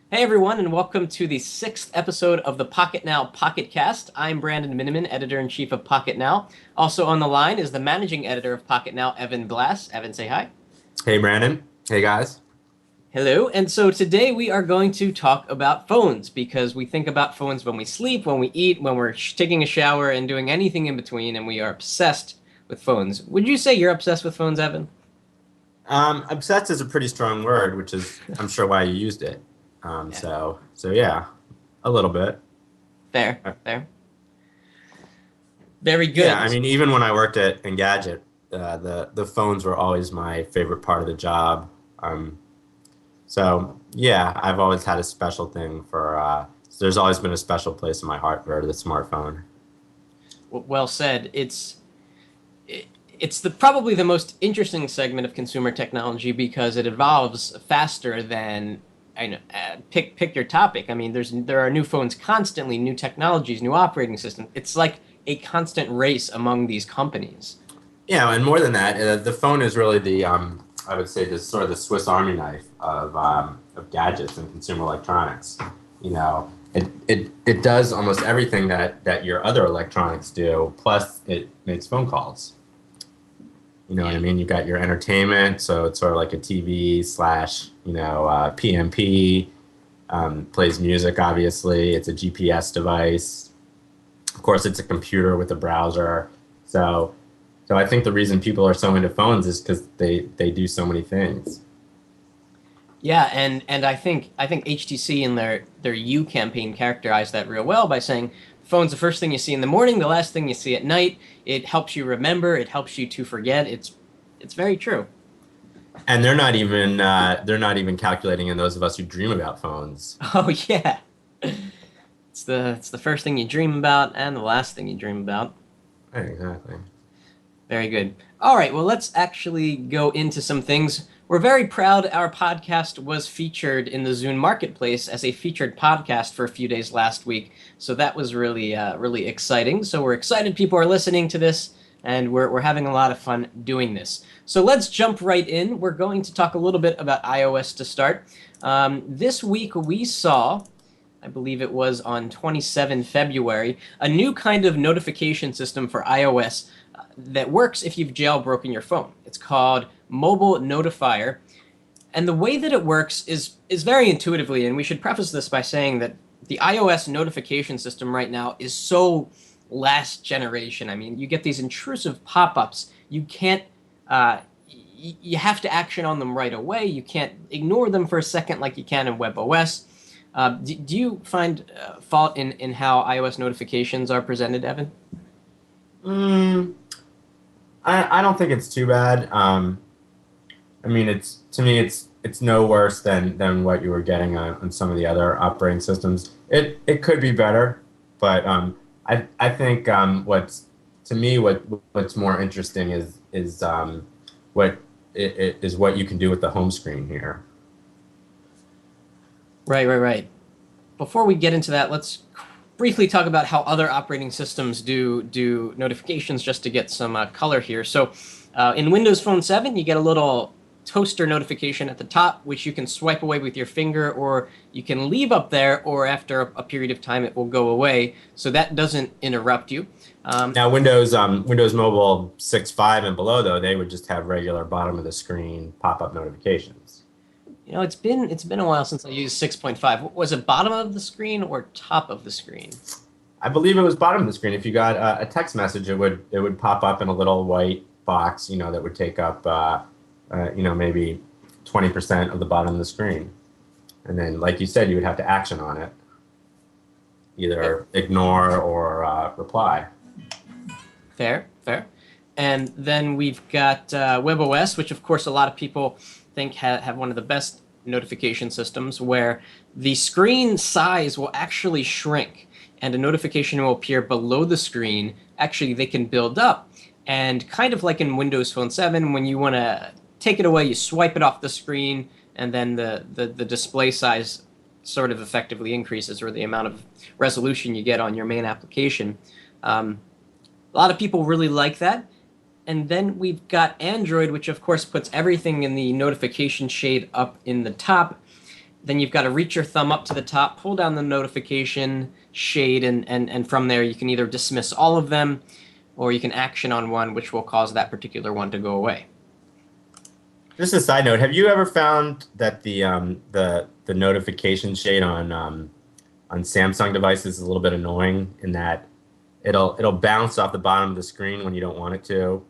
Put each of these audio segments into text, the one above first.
Hey everyone, and welcome to the sixth episode of the Pocketnow PocketCast. I'm Brandon Miniman, editor-in-chief of Pocketnow. Also on the line is the managing editor of Pocketnow, Evan Glass. Evan, say hi. Hey Brandon. Hey guys. Hello. And so today we are going to talk about phones because we think about phones when we sleep, when we eat, when we're taking a shower, and doing anything in between, and we are obsessed with phones. Would you say you're obsessed with phones, Evan? Obsessed is a pretty strong word, which is I'm sure why you used it. Yeah. So yeah, a little bit. Fair, fair. Very Yeah, good. I mean, even when I worked at Engadget, the phones were always my favorite part of the job. So yeah, I've always had a special thing for. There's always been a special place in my heart for the smartphone. Well said. It's probably the most interesting segment of consumer technology because it evolves faster than I know. Pick your topic. I mean, there are new phones constantly, new technologies, new operating systems. It's like a constant race among these companies. Yeah, and more than that, the phone is really the I would say the sort of the Swiss Army knife of gadgets and consumer electronics. It does almost everything that your other electronics do. Plus, it makes phone calls. You know what I Yeah, mean? You got your entertainment, so it's sort of like a TV slash PMP. Plays music, obviously. It's a GPS device. Of course, it's a computer with a browser. So so I think the reason people are so into phones is because they do so many things. yeah, and I think HTC in their U campaign characterized that real well by saying phone's the first thing you see in the morning, the last thing you see at night. It helps you remember. It helps you to forget. It's very true. And they're not even calculating in those of us who dream about phones. Oh yeah. It's the first thing you dream about and the last thing you dream about. Right, exactly. Very good. All right, well, let's actually go into some things. We're very proud our podcast was featured in the Zune Marketplace as a featured podcast for a few days last week. So that was really exciting. So we're excited people are listening to this, and we're having a lot of fun doing this. So let's jump right in. We're going to talk a little bit about iOS to start. This week we saw, I believe it was on 27 February, a new kind of notification system for iOS that works if you've jailbroken your phone. It's called Mobile Notifier. And the way that it works is very intuitively, and we should preface this by saying that the iOS notification system right now is so last generation. I mean, you get these intrusive pop-ups. You can't you have to action on them right away. You can't ignore them for a second like you can in WebOS. Do you find fault in how iOS notifications are presented, Evan? Mm, I don't think it's too bad. I mean, it's to me, it's no worse than what you were getting on some of the other operating systems. It could be better, but I think what's to me what's more interesting is what it is what you can do with the home screen here. Right. Before we get into that, let's briefly talk about how other operating systems do notifications just to get some color here. So in Windows Phone 7, you get a little toaster notification at the top, which you can swipe away with your finger, or you can leave up there, or after a period of time, it will go away. So that doesn't interrupt you. Now, Windows Mobile 6.5 and below, though, they would just have regular bottom of the screen pop-up notifications. It's been a while since I used 6.5. Was it bottom of the screen or top of the screen? I believe it was bottom of the screen. If you got a text message, it would pop up in a little white box, that would take up, maybe 20% of the bottom of the screen. And then, like you said, you would have to action on it, either ignore or reply. Fair. And then we've got WebOS, which of course a lot of people think have one of the best notification systems where the screen size will actually shrink and a notification will appear below the screen. Actually, they can build up. And kind of like in Windows Phone 7, when you want to take it away, you swipe it off the screen, and then the display size sort of effectively increases, or the amount of resolution you get on your main application. A lot of people really like that. And then we've got Android, which of course puts everything in the notification shade up in the top. then you've got to reach your thumb up to the top, pull down the notification shade, and from there you can either dismiss all of them, or you can action on one, which will cause that particular one to go away. Just a side note, have you ever found that the notification shade on Samsung devices is a little bit annoying in that it'll bounce off the bottom of the screen when you don't want it to?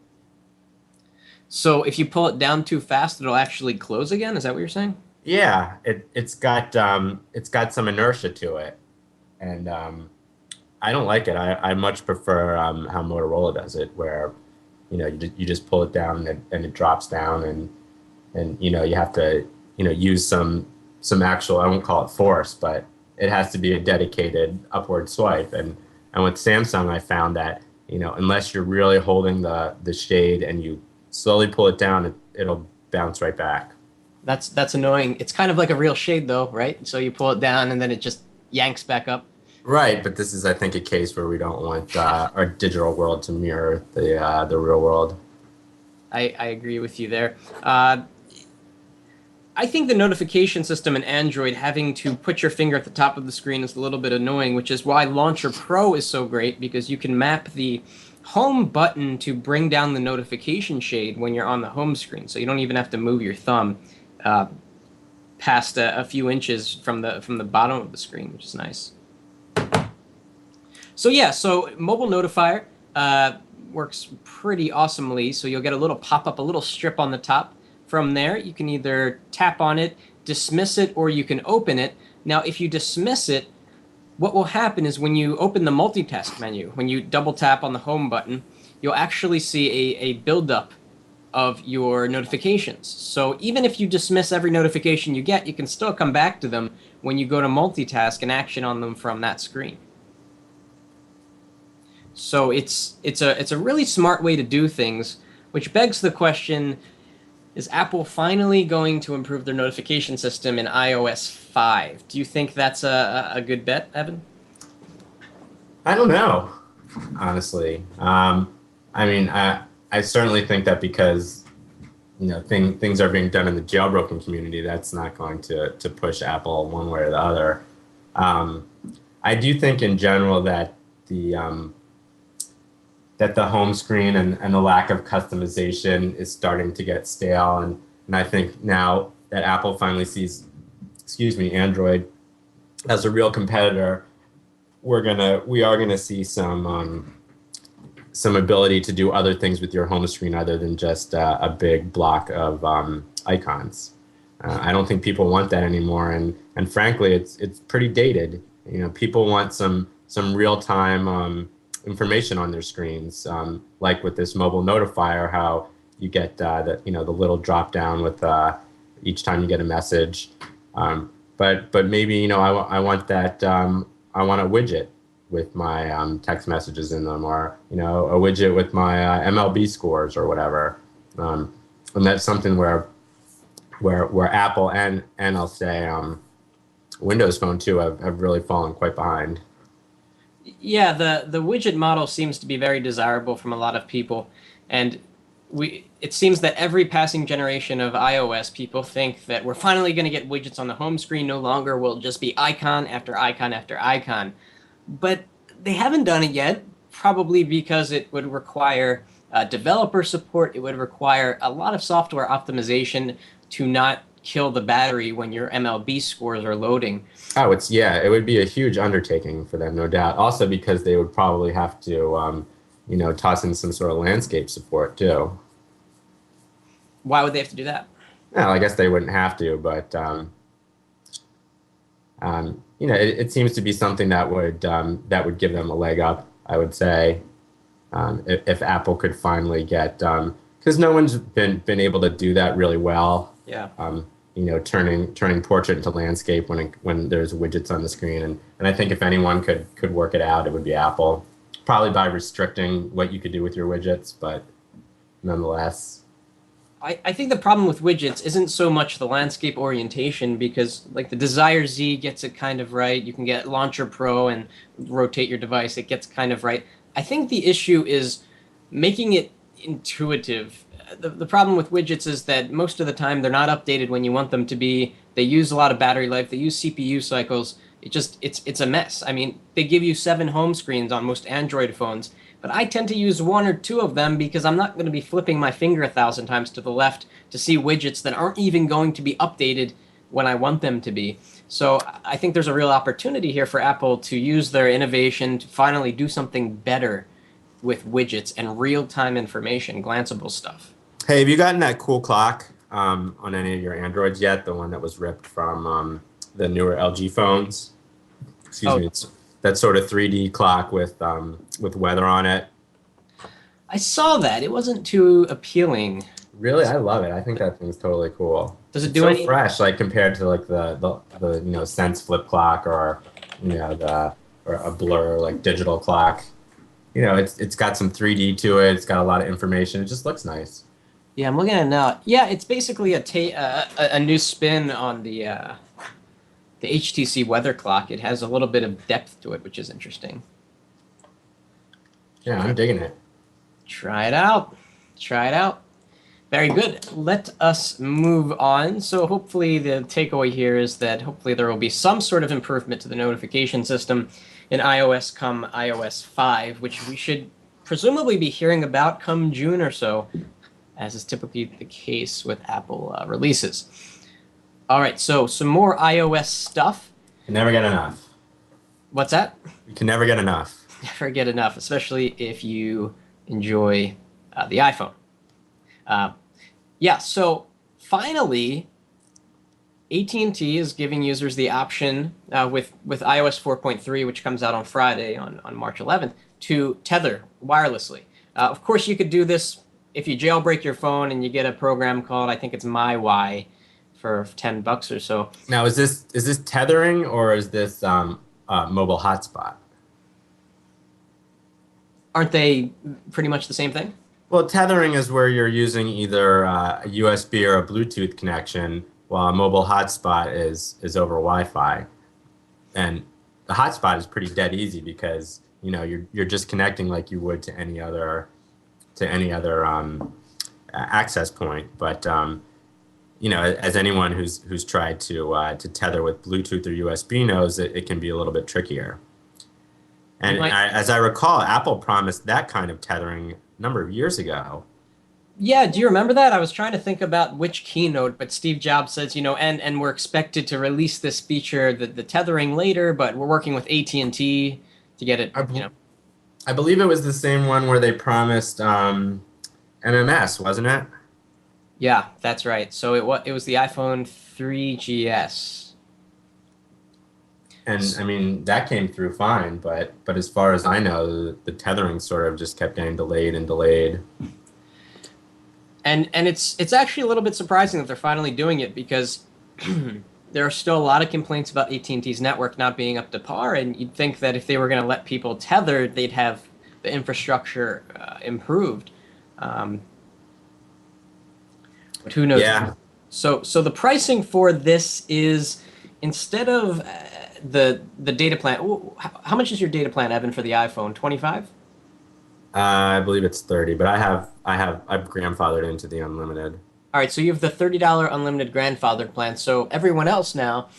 So if you pull it down too fast, it'll actually close again. Is that what you're saying? Yeah, it's got some inertia to it, and I don't like it. I much prefer how Motorola does it, where you just pull it down and it drops down, and you have to use some actual, I won't call it force, but it has to be a dedicated upward swipe. And with Samsung, I found that unless you're really holding the shade and you slowly pull it down, it'll bounce right back. That's annoying. It's kind of like a real shade, though, right? So you pull it down, and then it just yanks back up. Right, but this is, I think, a case where we don't want our digital world to mirror the real world. I agree with you there. I think the notification system in Android, having to put your finger at the top of the screen, is a little bit annoying, which is why Launcher Pro is so great, because you can map the home button to bring down the notification shade when you're on the home screen. So you don't even have to move your thumb past a few inches from the bottom of the screen, which is nice. So yeah, so Mobile Notifier works pretty awesomely. So you'll get a little pop-up, a little strip on the top. From there, you can either tap on it, dismiss it, or you can open it. Now, if you dismiss it, what will happen is when you open the multitask menu, when you double tap on the home button, you'll actually see a buildup of your notifications. So even if you dismiss every notification you get, you can still come back to them when you go to multitask and action on them from that screen. So it's a really smart way to do things, which begs the question, is Apple finally going to improve their notification system in iOS 5? Do you think that's a good bet, Evan? I don't know, honestly. I mean, I certainly think that because things are being done in the jailbroken community, that's not going to push Apple one way or the other. I do think in general that the home screen and the lack of customization is starting to get stale, and I think now that Apple finally sees, Android as a real competitor, we are gonna see some ability to do other things with your home screen other than just a big block of icons. I don't think people want that anymore, and frankly, it's pretty dated. People want some real time information on their screens, like with this mobile notifier, how you get the little drop down with each time you get a message. But maybe I want that. I want a widget with my text messages in them, or a widget with my MLB scores or whatever. And that's something where Apple and I'll say Windows Phone too have really fallen quite behind. Yeah, the widget model seems to be very desirable from a lot of people, and it seems that every passing generation of iOS, people think that we're finally going to get widgets on the home screen. No longer will it just be icon after icon after icon. But they haven't done it yet, probably because it would require developer support. It would require a lot of software optimization to not kill the battery when your MLB scores are loading. Oh, it would be a huge undertaking for them, no doubt. Also because they would probably have to, toss in some sort of landscape support too. Why would they have to do that? Well, I guess they wouldn't have to, but it seems to be something that would give them a leg up, I would say, if Apple could finally get, because no one's been able to do that really well. Yeah. Turning portrait into landscape when there's widgets on the screen, and I think if anyone could work it out, it would be Apple, probably by restricting what you could do with your widgets, but nonetheless. I think the problem with widgets isn't so much the landscape orientation, because like the Desire Z gets it kind of right. You can get Launcher Pro and rotate your device. It gets kind of right. I think the issue is making it intuitive. The problem with widgets is that most of the time they're not updated when you want them to be, They use a lot of battery life. They use CPU cycles. It's a mess. I mean, they give you 7 home screens on most Android phones, but I tend to use 1 or 2 of them because I'm not going to be flipping my finger 1,000 times to the left to see widgets that aren't even going to be updated when I want them to be. So I think there's a real opportunity here for Apple to use their innovation to finally do something better with widgets and real-time information, glanceable stuff. Hey, have you gotten that cool clock on any of your Androids yet? The one that was ripped from the newer LG phones? Excuse me. It's that sort of 3D clock with weather on it. I saw that. It wasn't too appealing. Really, I love it. I think that thing's totally cool. Does it It's do so any? fresh, like compared to like the Sense flip clock or or a Blur like digital clock. It's got some 3D to it. It's got a lot of information. It just looks nice. Yeah, I'm looking at it now. Yeah, it's basically a new spin on the HTC weather clock. It has a little bit of depth to it, which is interesting. Yeah, I'm digging it. Try it out. Try it out. Very good. Let us move on. So hopefully the takeaway here is that hopefully there will be some sort of improvement to the notification system in iOS come iOS 5, which we should presumably be hearing about come June or so, as is typically the case with Apple releases. All right, so some more iOS stuff. Can never get enough. What's that? You can never get enough. Never get enough, especially if you enjoy the iPhone. Yeah, so finally, AT&T is giving users the option with iOS 4.3, which comes out on Friday on March 11th, to tether wirelessly. Of course, you could do this if you jailbreak your phone and you get a program called, I think it's MyY, for $10 or so. Now, is this tethering or is this mobile hotspot? Aren't they pretty much the same thing? Well, tethering is where you're using either a USB or a Bluetooth connection, while a mobile hotspot is over Wi-Fi. And the hotspot is pretty dead easy because you're just connecting like you would to any other access point. But as anyone who's tried to tether with Bluetooth or USB knows, it can be a little bit trickier. And as I recall, Apple promised that kind of tethering a number of years ago. Yeah, do you remember that? I was trying to think about which keynote, but Steve Jobs says, and we're expected to release this feature, the tethering later, but we're working with AT&T to get it, I believe it was the same one where they promised MMS, wasn't it? Yeah, that's right. So it was the iPhone 3GS. And I mean, that came through fine, but as far as I know, the tethering sort of just kept getting delayed and delayed. And it's actually a little bit surprising that they're finally doing it because there are still a lot of complaints about AT&T's network not being up to par, and you'd think that if they were going to let people tether, they'd have the infrastructure improved. But who knows? Yeah. So the pricing for this is, instead of the data plan, how much is your data plan, Evan, for the iPhone? 25? I believe it's 30, but I've grandfathered into the unlimited. All right, so you have the $30 unlimited grandfathered plan. So everyone else now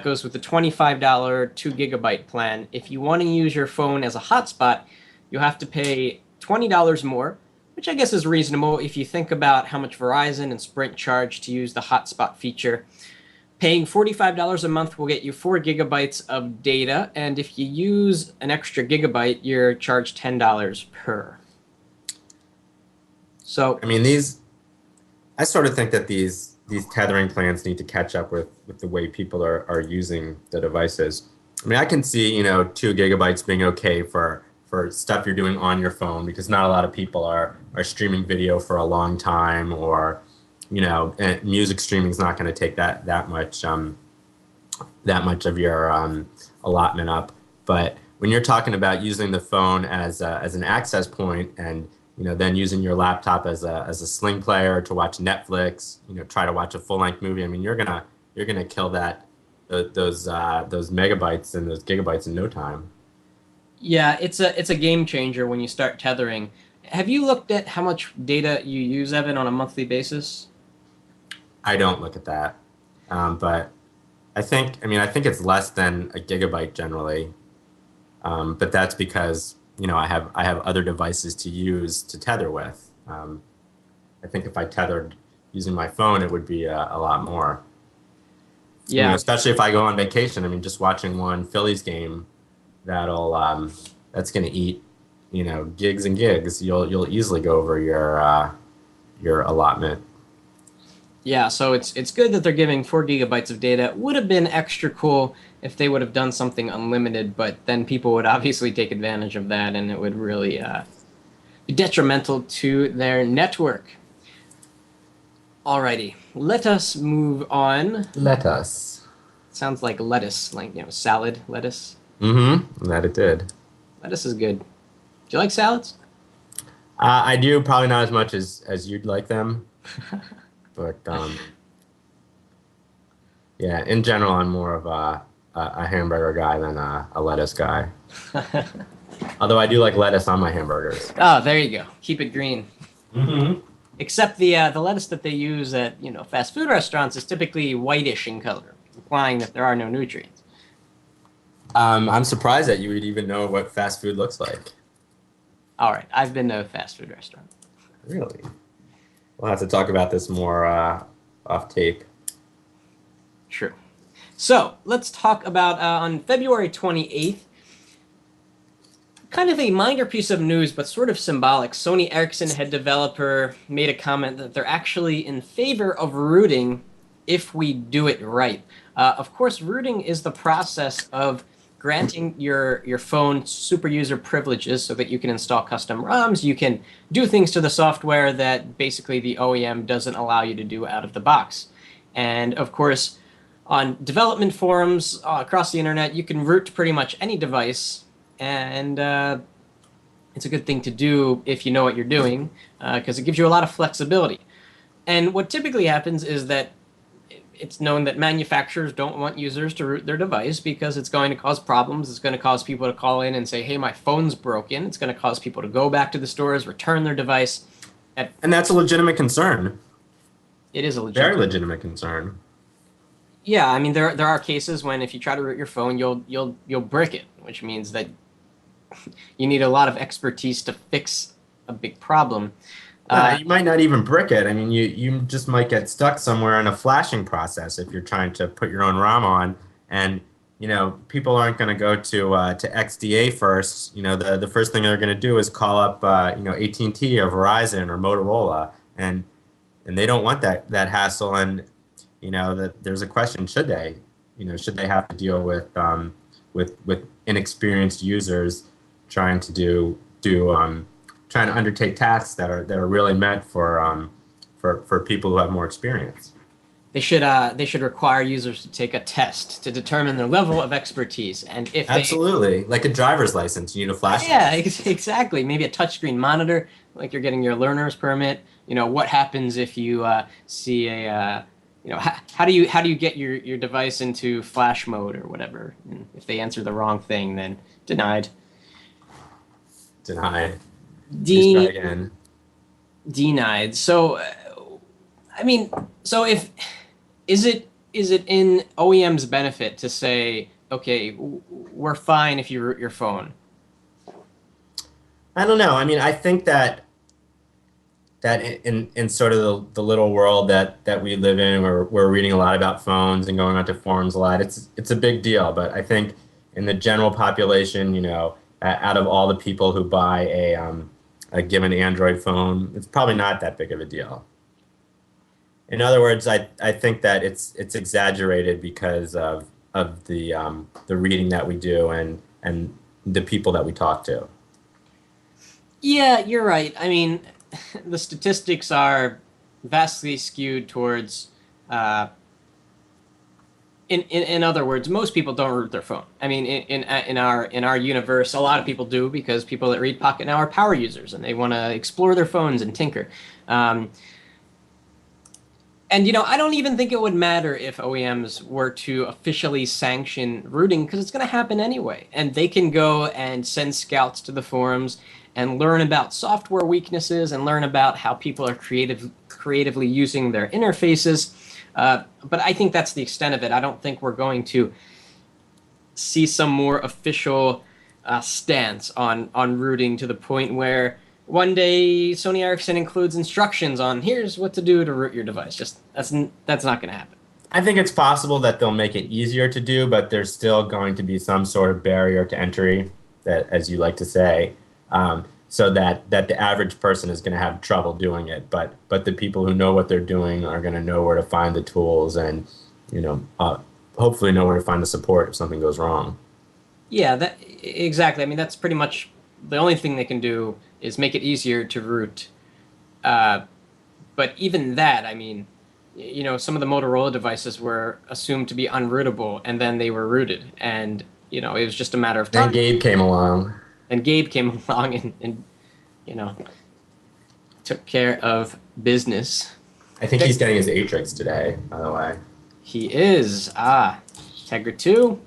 goes with the $25 2 gigabyte plan. If you want to use your phone as a hotspot, you have to pay $20 more, which I guess is reasonable if you think about how much Verizon and Sprint charge to use the hotspot feature. Paying $45 a month will get you 4 gigabytes of data, and if you use an extra gigabyte, you're charged $10 per. So I mean, I sort of think that these tethering plans need to catch up with the way people are using the devices. I mean, I can see 2 gigabytes being okay for stuff you're doing on your phone because not a lot of people are streaming video for a long time, or and music streaming is not going to take that much of your allotment up. But when you're talking about using the phone as an access point, and then using your laptop as a sling player to watch Netflix, try to watch a full length movie, I mean, you're gonna kill those megabytes and those gigabytes in no time. yeah, it's a game changer when you start tethering. Have you looked at how much data you use, Evan, on a monthly basis? I don't look at that. But I think it's less than a gigabyte generally. But that's because, I have other devices to use to tether with. I think if I tethered using my phone, it would be a lot more. Yeah. Especially if I go on vacation. I mean, just watching one Phillies game, that'll that's going to eat, gigs and gigs. You'll easily go over your allotment. Yeah, so it's good that they're giving 4 gigabytes of data. It would have been extra cool if they would have done something unlimited, but then people would obviously take advantage of that, and it would really be detrimental to their network. Alrighty, let us move on. Let us. Sounds like lettuce, like salad lettuce. Mm-hmm. That it did. Lettuce is good. Do you like salads? I do, probably not as much as you'd like them, but yeah, in general, I'm more of a hamburger guy than a lettuce guy. Although I do like lettuce on my hamburgers. Oh, there you go. Keep it green. Mm-hmm. Except the lettuce that they use at fast food restaurants is typically whitish in color, implying that there are no nutrients. I'm surprised that you would even know what fast food looks like. All right, I've been to a fast food restaurant. Really? We'll have to talk about this more off tape. True. So let's talk about on February 28th, kind of a minor piece of news, but sort of symbolic. Sony Ericsson head developer made a comment that they're actually in favor of rooting if we do it right. Of course, rooting is the process of granting your phone super user privileges so that you can install custom ROMs. You can do things to the software that basically the OEM doesn't allow you to do out of the box. And of course, on development forums across the internet, you can root pretty much any device, and it's a good thing to do if you know what you're doing, because it gives you a lot of flexibility. And what typically happens is that it's known that manufacturers don't want users to root their device because it's going to cause problems. It's going to cause people to call in and say, hey, my phone's broken. It's going to cause people to go back to the stores, return their device. And that's a legitimate concern. It is a Very legitimate concern. Yeah, I mean, there are cases when if you try to root your phone, you'll brick it, which means that you need a lot of expertise to fix a big problem. You might not even brick it. I mean, you just might get stuck somewhere in a flashing process if you're trying to put your own ROM on, and people aren't going to go to XDA first. The first thing they're going to do is call up AT&T or Verizon or Motorola, and they don't want that hassle. And that there's a question: should they have to deal with inexperienced users trying to trying to undertake tasks that are really meant for people who have more experience. They should require users to take a test to determine their level of expertise, and if absolutely, like a driver's license, you need a flash. Yeah, exactly. Maybe a touchscreen monitor, like you're getting your learner's permit. What happens if you see a how do you get your device into flash mode or whatever? And if they answer the wrong thing, then denied. Denied. Please try again. Denied. So, I mean, so is it in OEM's benefit to say, okay, we're fine if you root your phone? I don't know. I mean, I think that in sort of the little world that we live in, where we're reading a lot about phones and going onto forums a lot, it's a big deal. But I think in the general population, out of all the people who buy a given Android phone, it's probably not that big of a deal. In other words, I think that it's exaggerated because of the reading that we do and the people that we talk to. Yeah, you're right. I mean, the statistics are vastly skewed towards. In other words, most people don't root their phone. I mean, in our universe, a lot of people do because people that read Pocketnow are power users and they want to explore their phones and tinker. And I don't even think it would matter if OEMs were to officially sanction rooting because it's going to happen anyway. And they can go and send scouts to the forums and learn about software weaknesses and learn about how people are creatively using their interfaces. But I think that's the extent of it. I don't think we're going to see some more official stance on rooting to the point where one day Sony Ericsson includes instructions on here's what to do to root your device. Just that's not going to happen. I think it's possible that they'll make it easier to do, but there's still going to be some sort of barrier to entry, that, as you like to say, so that the average person is going to have trouble doing it. But the people who know what they're doing are going to know where to find the tools and, hopefully know where to find the support if something goes wrong. Yeah, that exactly. I mean, that's pretty much the only thing they can do is make it easier to root. But even that, I mean, some of the Motorola devices were assumed to be unrootable, and then they were rooted, and it was just a matter of time. And Gabe came along. And Gabe came along and took care of business. I think he's getting his Atrix today, by the way. He is. Tegra 2.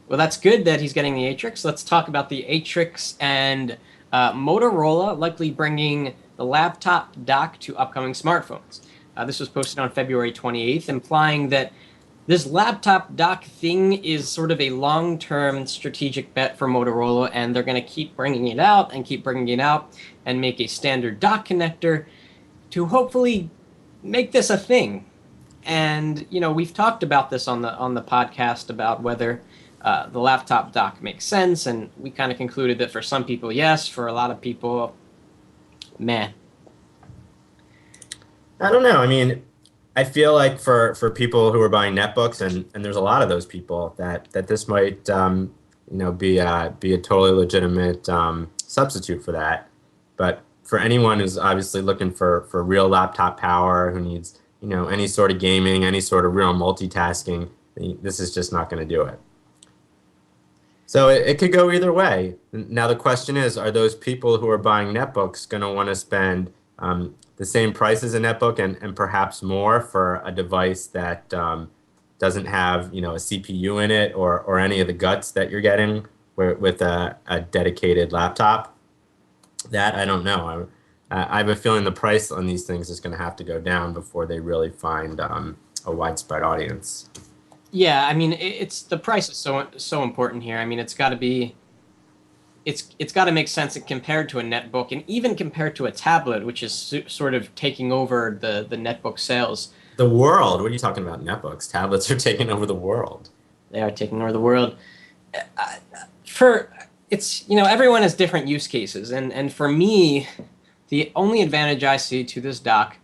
Well, that's good that he's getting the Atrix. Let's talk about the Atrix and Motorola likely bringing the laptop dock to upcoming smartphones. This was posted on February 28th, implying that this laptop dock thing is sort of a long-term strategic bet for Motorola, and they're going to keep bringing it out and make a standard dock connector to hopefully make this a thing. And we've talked about this on the podcast about whether the laptop dock makes sense, and we kind of concluded that for some people, yes. For a lot of people, meh. I don't know. I mean, I feel like for people who are buying netbooks, and there's a lot of those people, that this might be a totally legitimate substitute for that. But for anyone who's obviously looking for real laptop power, who needs any sort of gaming, any sort of real multitasking, this is just not going to do it. So it could go either way. Now the question is, are those people who are buying netbooks going to want to spend the same price as a netbook and perhaps more for a device that doesn't have a CPU in it or any of the guts that you're getting with a dedicated laptop? That I don't know. I have a feeling the price on these things is going to have to go down before they really find a widespread audience. Yeah, I mean, it's the price is so important here. I mean, it's got to be. It's got to make sense compared to a netbook, and even compared to a tablet, which is sort of taking over the netbook sales. The world? What are you talking about? Netbooks? Tablets are taking over the world. They are taking over the world. Everyone has different use cases, and for me, the only advantage I see to this dock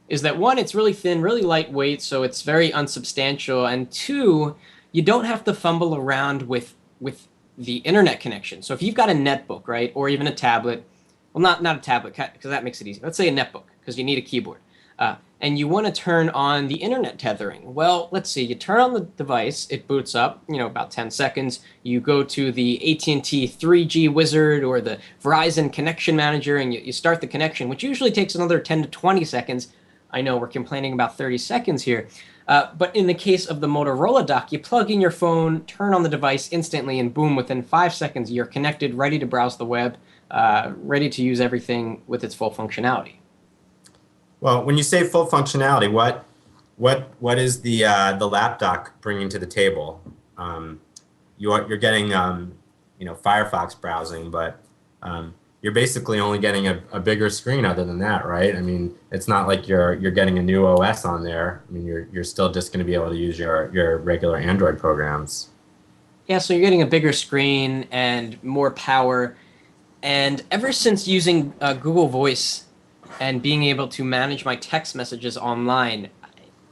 is that, one, it's really thin, really lightweight, so it's very unsubstantial, and two, you don't have to fumble around with the internet connection. So if you've got a netbook, right, or even a tablet, well, not a tablet, because that makes it easy. Let's say a netbook, because you need a keyboard, and you want to turn on the internet tethering. Well, let's see. You turn on the device, it boots up, about 10 seconds. You go to the AT&T 3G wizard or the Verizon connection manager, and you start the connection, which usually takes another 10 to 20 seconds. I know we're complaining about 30 seconds here. But in the case of the Motorola dock, you plug in your phone, turn on the device instantly, and boom, within 5 seconds, you're connected, ready to browse the web, ready to use everything with its full functionality. Well, when you say full functionality, what is the lap dock bringing to the table? You're getting Firefox browsing, but you're basically only getting a bigger screen other than that, right? I mean, it's not like you're getting a new OS on there. I mean, you're still just going to be able to use your regular Android programs. Yeah, so you're getting a bigger screen and more power. And ever since using Google Voice and being able to manage my text messages online,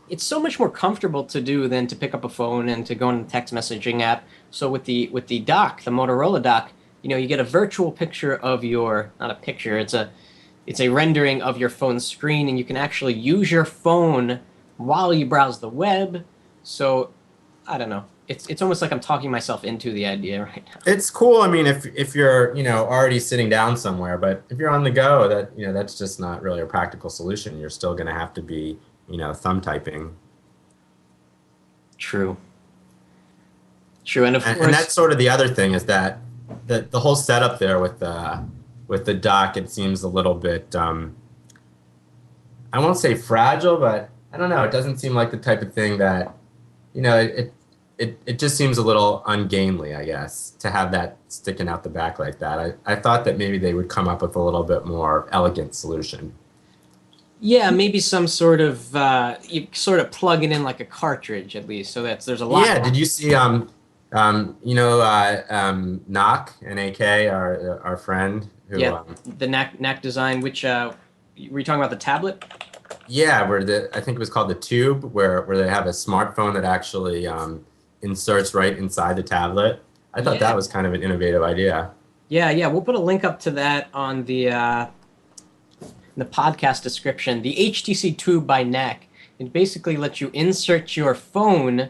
it's so much more comfortable to do than to pick up a phone and to go in the text messaging app. So with the dock, the Motorola dock, you get a virtual picture of not a picture, it's a rendering of your phone's screen, and you can actually use your phone while you browse the web. So, I don't know. It's almost like I'm talking myself into the idea right now. It's cool. I mean, if you're already sitting down somewhere, but if you're on the go, that's just not really a practical solution. You're still going to have to be thumb typing. True, and of course, and that's sort of the other thing is that the whole setup there with the dock, it seems a little bit I won't say fragile, but I don't know. It doesn't seem like the type of thing that, you know, it just seems a little ungainly, I guess, to have that sticking out the back like that. I thought that maybe they would come up with a little bit more elegant solution. Yeah, maybe some sort of you sort of plug it in like a cartridge at least, so that there's a lot. Yeah, did you see Knock NAK, our friend who Yeah, the knack design. Which were you talking about the tablet? yeah, where I think it was called the Tube, where they have a smartphone that actually inserts right inside the tablet. I thought that Yeah, was kind of an innovative idea. yeah. We'll put a link up to that on the podcast description. The HTC Tube by Knack. It basically lets you insert your phone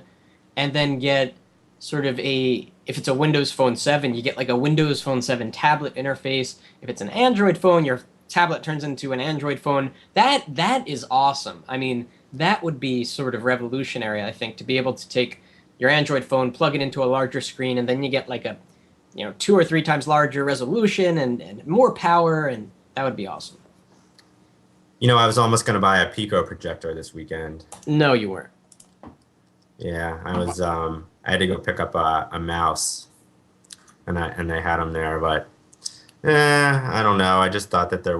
and then get sort of if it's a Windows Phone 7, you get like a Windows Phone 7 tablet interface. If it's an Android phone, your tablet turns into an Android phone. That is awesome. I mean, that would be sort of revolutionary, I think, to be able to take your Android phone, plug it into a larger screen, and then you get like a, 2 or 3 times larger resolution and more power, and that would be awesome. You know, I was almost going to buy a Pico projector this weekend. No, you weren't. Yeah, I had to go pick up a mouse, and they had them there, but I don't know. I just thought that it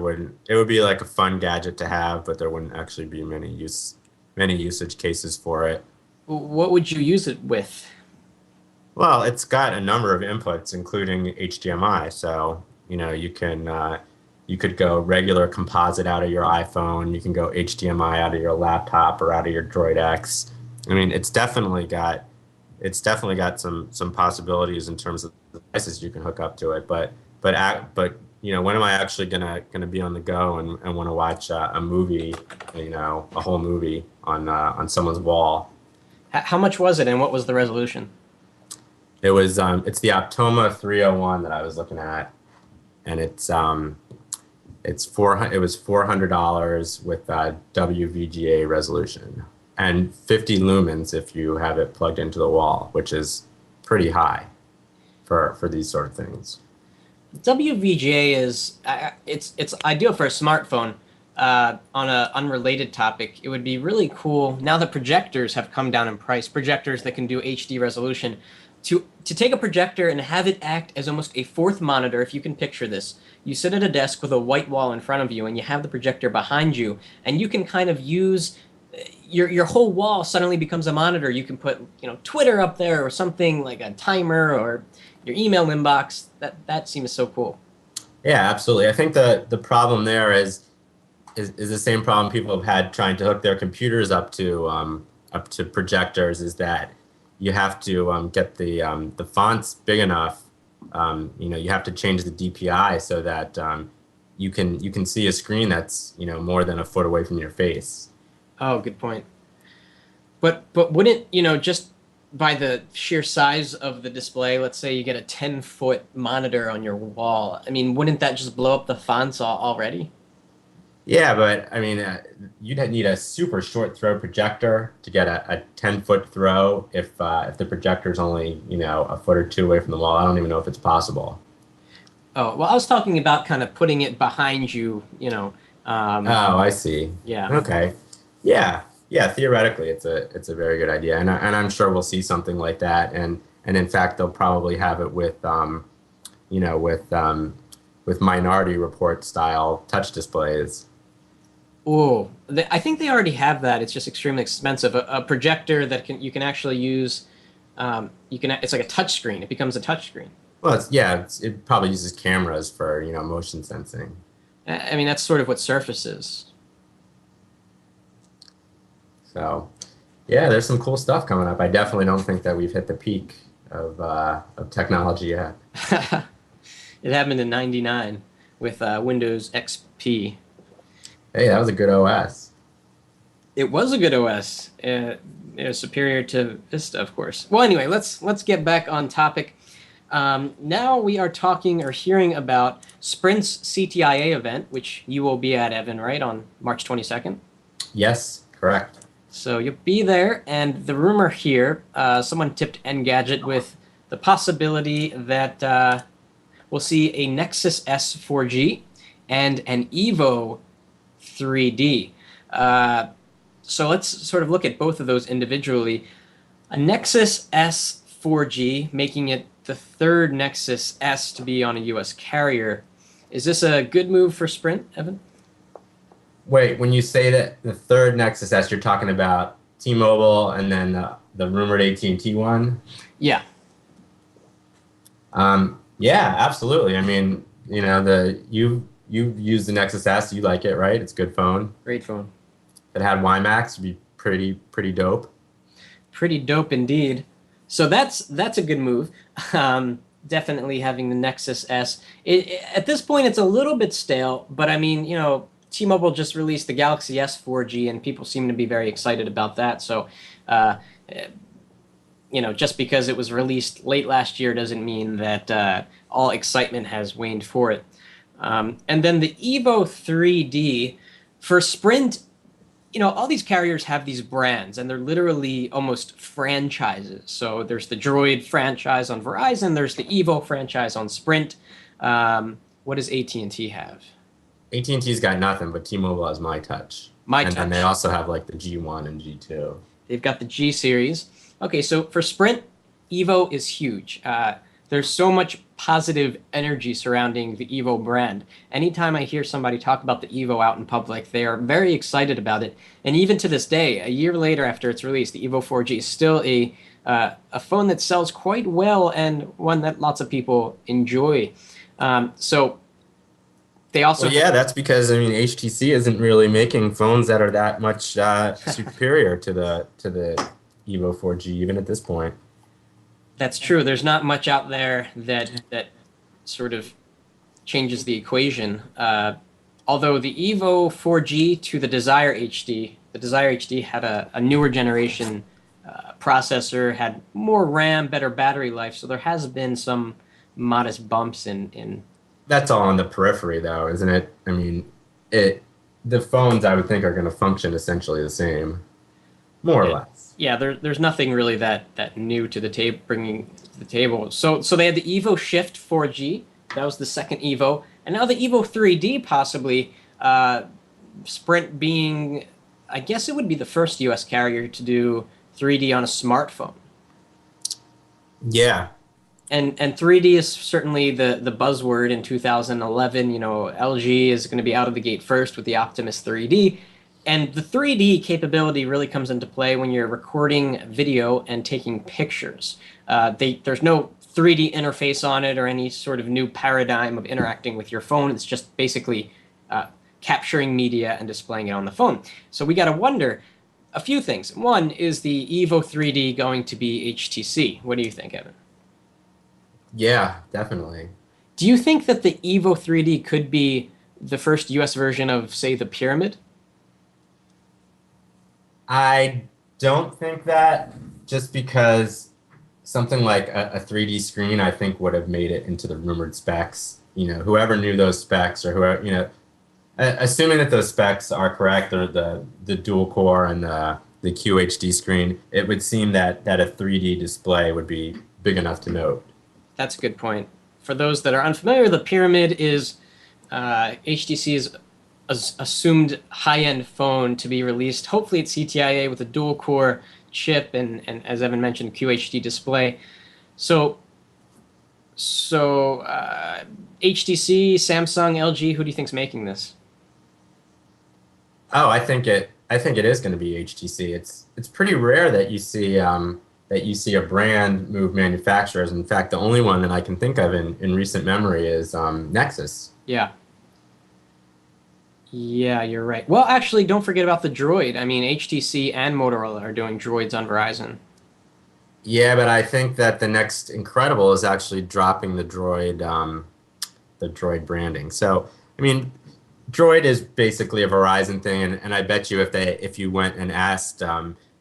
would be like a fun gadget to have, but there wouldn't actually be many usage cases for it. What would you use it with? Well, it's got a number of inputs, including HDMI. So, you know, you could go regular composite out of your iPhone. You can go HDMI out of your laptop or out of your Droid X. I mean, it's definitely got some possibilities in terms of the devices you can hook up to it. But you know, when am I actually gonna be on the go and want to watch a movie, you know, a whole movie on someone's wall? How much was it, and what was the resolution? It's the Optoma 301 that I was looking at, and it was $400 with WVGA resolution and 50 lumens if you have it plugged into the wall, which is pretty high for these sort of things. WVGA is it's ideal for a smartphone. On an unrelated topic, it would be really cool now that projectors have come down in price. Projectors that can do HD resolution, to take a projector and have it act as almost a fourth monitor. If you can picture this, you sit at a desk with a white wall in front of you, and you have the projector behind you, and you can kind of use your whole wall suddenly becomes a monitor. You can put Twitter up there or something like a timer or your email inbox. That seems so cool. Yeah, absolutely. I think the problem there is the same problem people have had trying to hook their computers up to projectors. Is that you have to get the fonts big enough. You have to change the DPI so that you can see a screen that's more than a foot away from your face. Oh, good point. But wouldn't, just by the sheer size of the display, let's say you get a 10-foot monitor on your wall. I mean, wouldn't that just blow up the fonts already? Yeah, but I mean, you'd need a super short throw projector to get a 10-foot throw if the projector's only a foot or two away from the wall. I don't even know if it's possible. Oh, well, I was talking about kind of putting it behind you, Oh, I see. yeah. Okay. Yeah, yeah. Theoretically, it's a very good idea, and I'm sure we'll see something like that. And in fact, they'll probably have it with you know with Minority Report style touch displays. Oh, I think they already have that. It's just extremely expensive. A projector that you can actually use. It's like a touch screen. It becomes a touch screen. Well, it probably uses cameras for motion sensing. I mean, that's sort of what Surface is. So, yeah, there's some cool stuff coming up. I definitely don't think that we've hit the peak of technology yet. It happened in '99 with Windows XP. Hey, that was a good OS. It was a good OS. It was superior to Vista, of course. Well, anyway, let's get back on topic. Now we are talking or hearing about Sprint's CTIA event, which you will be at, Evan, right, on March 22nd? Yes, correct. So you'll be there, and the rumor here, someone tipped Engadget with the possibility that we'll see a Nexus S 4G and an Evo 3D. So let's sort of look at both of those individually. A Nexus S 4G, making it the third Nexus S to be on a US carrier. Is this a good move for Sprint, Evan? Wait, when you say that the third Nexus S, you're talking about T-Mobile and then the rumored AT&T one? Yeah. Yeah, absolutely. I mean, you've used the Nexus S, you like it, right? It's a good phone. Great phone. If it had WiMAX, it'd be pretty dope. Pretty dope indeed. So that's a good move. Definitely having the Nexus S. At this point, it's a little bit stale, but I mean, T-Mobile just released the Galaxy S 4G, and people seem to be very excited about that. So, uh, just because it was released late last year doesn't mean that all excitement has waned for it. And then the Evo 3D for Sprint, all these carriers have these brands and they're literally almost franchises. So there's the Droid franchise on Verizon, there's the Evo franchise on Sprint. What does AT&T have? AT&T's got nothing, but T-Mobile has My Touch. My And Touch. then they also have like the G1 and G2. They've got the G series. Okay, so for Sprint, Evo is huge. There's so much positive energy surrounding the Evo brand. Anytime I hear somebody talk about the Evo out in public, they are very excited about it. And even to this day, a year later after its release, the Evo 4G is still a phone that sells quite well and one that lots of people enjoy. So they also Well, yeah, that's because I mean HTC isn't really making phones that are that much superior to the Evo 4G even at this point. That's true. There's not much out there that sort of changes the equation. Although the Evo 4G to the Desire HD had a newer generation processor, had more RAM, better battery life, so there has been some modest bumps in. That's all on the periphery though, isn't it? I mean, the phones I would think are going to function essentially the same, more or Yeah, less. yeah, there's nothing really that new to the table, bringing to the table. So they had the Evo Shift 4G. That was the second Evo, and now the Evo 3D possibly. Sprint being, I guess it would be the first U.S. carrier to do 3D on a smartphone. Yeah, And 3D is certainly the buzzword in 2011. LG is going to be out of the gate first with the Optimus 3D. And the 3D capability really comes into play when you're recording video and taking pictures. There's no 3D interface on it or any sort of new paradigm of interacting with your phone. It's just basically capturing media and displaying it on the phone. So we got to wonder a few things. One, is the Evo 3D going to be HTC? What do you think, Evan? yeah, definitely. Do you think that the Evo 3D could be the first US version of, say, the Pyramid? I don't think that just because something like a 3D screen, I think would have made it into the rumored specs. Whoever knew those specs or whoever, assuming that those specs are correct, or the dual core and the QHD screen, it would seem that a 3D display would be big enough to note. That's a good point. For those that are unfamiliar, the Pyramid is HTC's assumed high-end phone to be released. Hopefully, it's CTIA with a dual-core chip and as Evan mentioned, QHD display. So HTC, Samsung, LG, who do you think's making this? Oh, I think it is going to be HTC. It's pretty rare that you see a brand move manufacturers. In fact, the only one that I can think of in recent memory is Nexus. Yeah. Yeah, you're right. Well, actually, don't forget about the Droid. I mean, HTC and Motorola are doing Droids on Verizon. Yeah, but I think that the next Incredible is actually dropping the Droid branding. So, I mean, Droid is basically a Verizon thing, and I bet you if you went and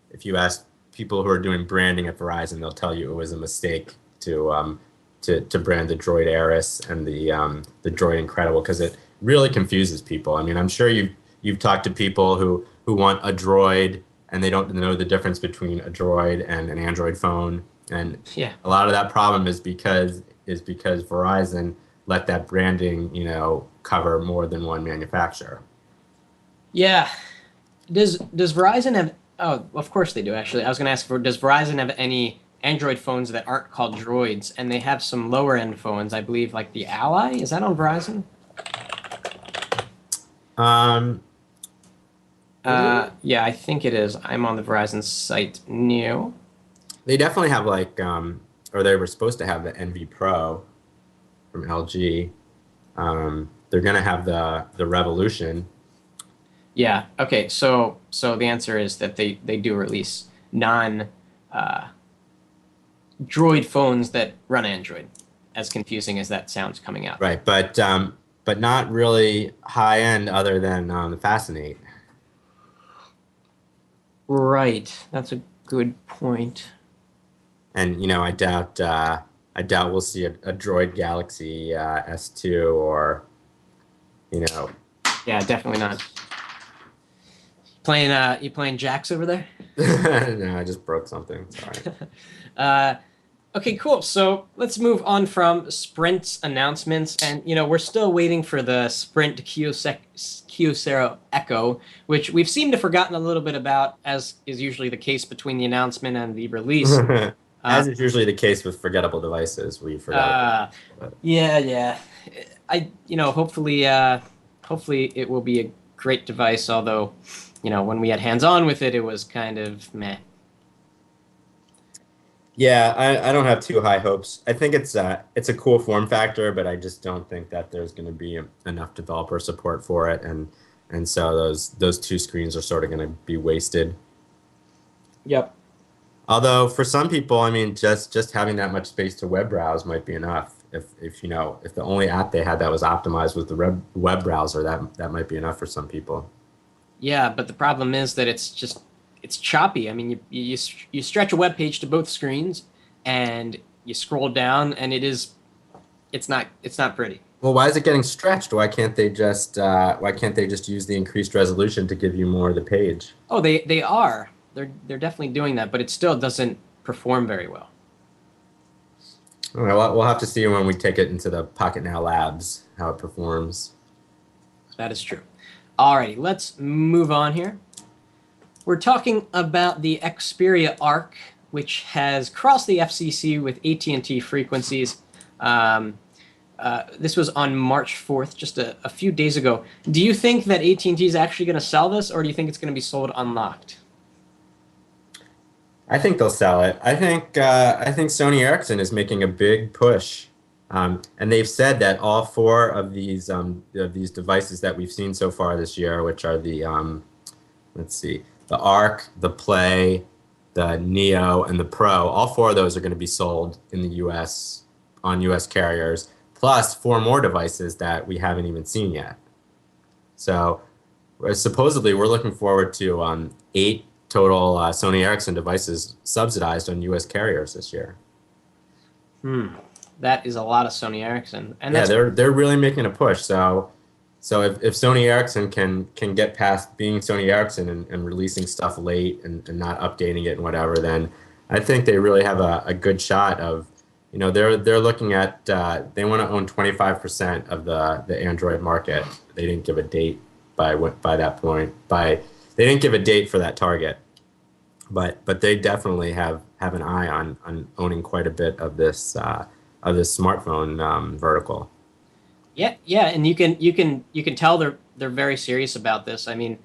if you asked people who are doing branding at Verizon, they'll tell you it was a mistake to brand the Droid Aris and the Droid Incredible, because it really confuses people. I mean, I'm sure you've talked to people who want a Droid and they don't know the difference between a Droid and an Android phone, and Yeah. a lot of that problem is because Verizon let that branding cover more than one manufacturer. Yeah. Does Verizon have? Oh, of course they do. Actually, I was going to ask for does Verizon have any Android phones that aren't called Droids? And they have some lower end phones, I believe, like the Ally. Is that on Verizon? Um, Yeah, I think it is. I'm on the Verizon site new. they definitely have like, or they were supposed to have the NV Pro from LG. They're gonna have the Revolution. Yeah. Okay. So the answer is that they do release non uh, Droid phones that run Android. As confusing as that sounds coming out. Right, but not really high end other than the Fascinate. Right. That's a good point. And I doubt we'll see a Droid Galaxy S2 or you know. Yeah, definitely not. You playing Jax over there? No, I just broke something. Sorry. Uh, okay, cool. So let's move on from Sprint's announcements, and we're still waiting for the Sprint Kyocera Echo, which we've seemed to have forgotten a little bit about, as is usually the case between the announcement and the release. Uh, As is usually the case with forgettable devices, we forgot uh, about yeah, yeah. Hopefully it will be a great device. Although, when we had hands-on with it, it was kind of meh. Yeah, I don't have too high hopes. I think it's a cool form factor, but I just don't think that there's going to be enough developer support for it, and so those two screens are sort of going to be wasted. Yep. Although for some people, I mean, just having that much space to web browse might be enough. If the only app they had that was optimized was the web browser, that might be enough for some people. Yeah, but the problem is that it's choppy. I mean, you stretch a web page to both screens, and you scroll down, and it's not pretty. Well, why is it getting stretched? Why can't they just use the increased resolution to give you more of the page? Oh, they are. They're definitely doing that, but it still doesn't perform very well. All right, well, we'll have to see when we take it into the Pocketnow labs how it performs. That is true. Alrighty, let's move on here. We're talking about the Xperia Arc, which has crossed the FCC with AT&T frequencies. This was on March 4th, just a few days ago. Do you think that AT&T is actually going to sell this, or do you think it's going to be sold unlocked? I think they'll sell it. I think Sony Ericsson is making a big push, and they've said that all four of these devices that we've seen so far this year, which are let's see, the Arc, the Play, the Neo, and the Pro, all four of those are going to be sold in the U.S. on U.S. carriers, plus four more devices that we haven't even seen yet. So supposedly we're looking forward to 8 total Sony Ericsson devices subsidized on U.S. carriers this year. That is a lot of Sony Ericsson, and Yeah, that's they're really making a push. So if Sony Ericsson can get past being Sony Ericsson and releasing stuff late and not updating it and whatever, then I think they really have a good shot of, they're looking at they want to own 25% of the Android market. They didn't give a date by that point. They didn't give a date for that target, but they definitely have an eye on owning quite a bit of this smartphone vertical. yeah, and you can tell they're very serious about this. I mean,